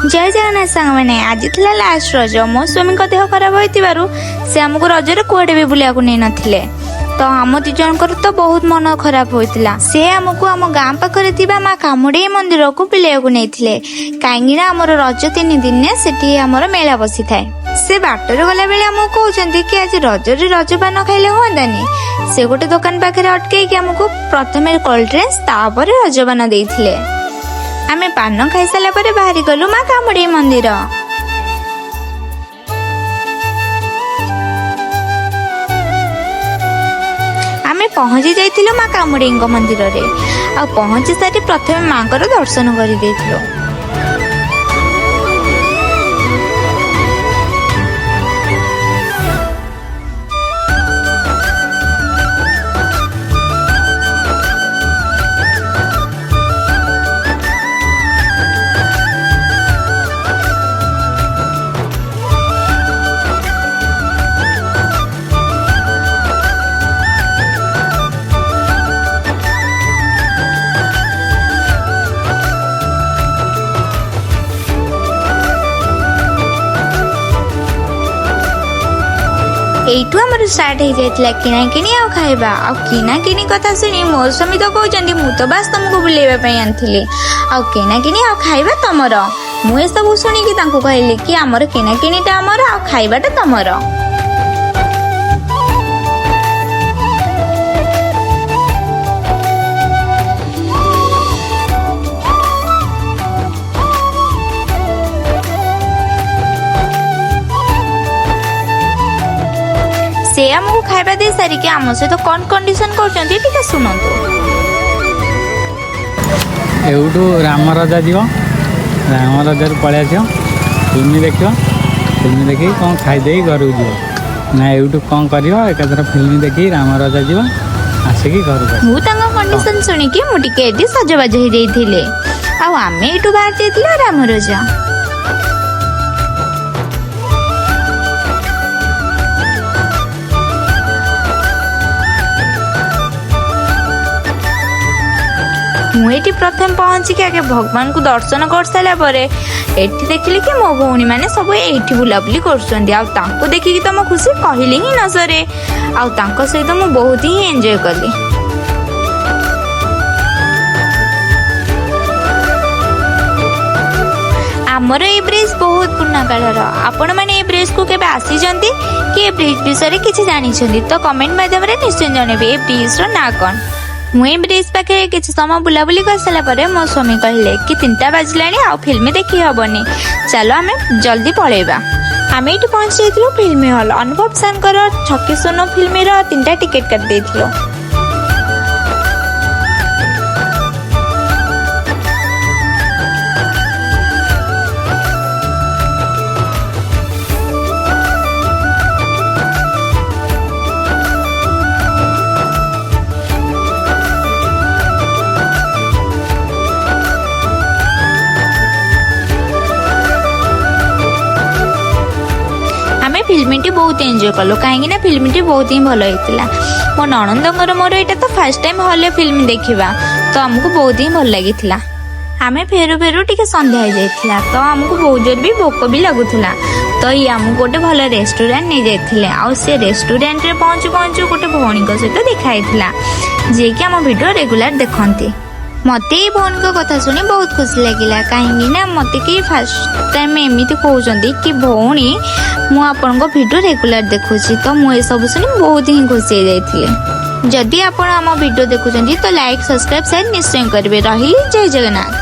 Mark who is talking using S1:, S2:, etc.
S1: जय जगन्नाथ सांग मैंने आज थिला लास्ट रज मो स्वामी देह खराब होइतिबारु से हमको रजरे कुआडे भी बुलिया को नै नथिले तो आम दी जनकर तो बहुत मन खराब होइतिला से हमको आम गाँ पाखरे थिबा मां कामुडी मंदिर को बुलिया को नैथिले काहेकि ना हमर रज 3 दिन सेठी हमर मेला बसी थाए से बाटर गला बेले हमको कहउचंती कि आज रजरे रजपान खाइले होंदानी से गोटे दुकान पाखरे अटके कि हमको प्रथमे कोल्ड ड्रिंक्स तापर रजपान देइथिले आमे पान खाई साला परे बाहरी गलु मां कामुडी मंदिर आमे पहुंची जाइथिलु मां कामुडी मंदिर रे आ पहुंची सारी प्रथमे मांकर दर्शन करि देइथिलु। एठू हमर स्टार्ट हो जाइतिला किना किनी आ खाइबा आ किना किनी कथा सुनी मोर स्वामी तो कहउचंदी मु तो बस तुमको बुलेबा पई आनथिली आ किना किनी आ खाइबा तमर मु ए सब सुनी कि तांको कहली कि हमर किना किनीटा हमर आ खाइबाटा तमर। से हमको खाइबा दे सारी के आम सहित कौन कंडीशन करछंती टिके सुनंतु।
S2: एउटू राम राजा जीव राम राजा पळै आसियो फिल्म देखियो फिल्म देखि कौन खाई दे घर जीव ना एउटू कौन करियो एकतर फिल्म देखि राम राजा जीव आसिकी घर
S1: मु तांगा कंडीशन सुनी कि मु टिके एडी सजबाज हे देइथिले आ आमे एटू बाहर जेथिले राम राजा मुझे प्रथम पहुंची के आगे भगवान को दर्शन कर सारा परे एठी देखिली कि मो भौणी माने सब एठी बुलाबुली करछंदी आ तांको देखि कि त म खुशी कहिली ही न सरे आ तांको सहित मु बहुत ही एन्जॉय करली। आमर ए ब्रिज बहुत पुराना कालर आपण माने ए ब्रिज को केबे आसी जंती कि ए ब्रिज विषय किछि जानि छंदी तो कमेंट माध्यम रे निश्चय जणेबे ए ब्रिज रो ना कोन। मुई ब्रिज पाखे किसी समय बुलाबुली कर सारा परे मो स्वामी कहले कि 3टा बाजलानी आ फिल्म देखी हबनी चलो आमे जल्दी पळेबा। आमे एठी पहुंच जाइथिलो फिल्म हॉल अनुभव सांकर छक्की सोनो फिल्म रो 3टा टिकट कर देथिलो। फिल्म टी बहुत एंजॉय कलो कहीं फिल्म टी बहुत ही भल होता मो नणंदर मोर यहाँ तो फास्ट टाइम हॉल फिल्म देखा तो आमको बहुत ही भल लगी आमे फेरु फेरु टिके संध्या हो जाइथिला तो आमको बहुत जोर भी भोक भी लगुला तो ये आमको गोटे भल रेस्टोरेंट नहीं जाइथिले आ से रेस्टोरेंट रे पहुंचु पहुंचु गोटे भौणी सहित देखाइथिला जे कि आम वीडियो रेगुलर देखंती मते ये भौणी कथा सुनी बहुत खुशी लगिला कहीं ना मते कि फास्ट टाइम एमती कहते कि भौणी मु आपण वीडियो रेगुलर देखुची तो मुझे सब सुनी बहुत ही खुशी हो जाइथिले। जदि आपण आम वीडियो देखुचंती तो लाइक सब्सक्राइब शेयर निश्चय करेंगे। रही जय जगन्नाथ।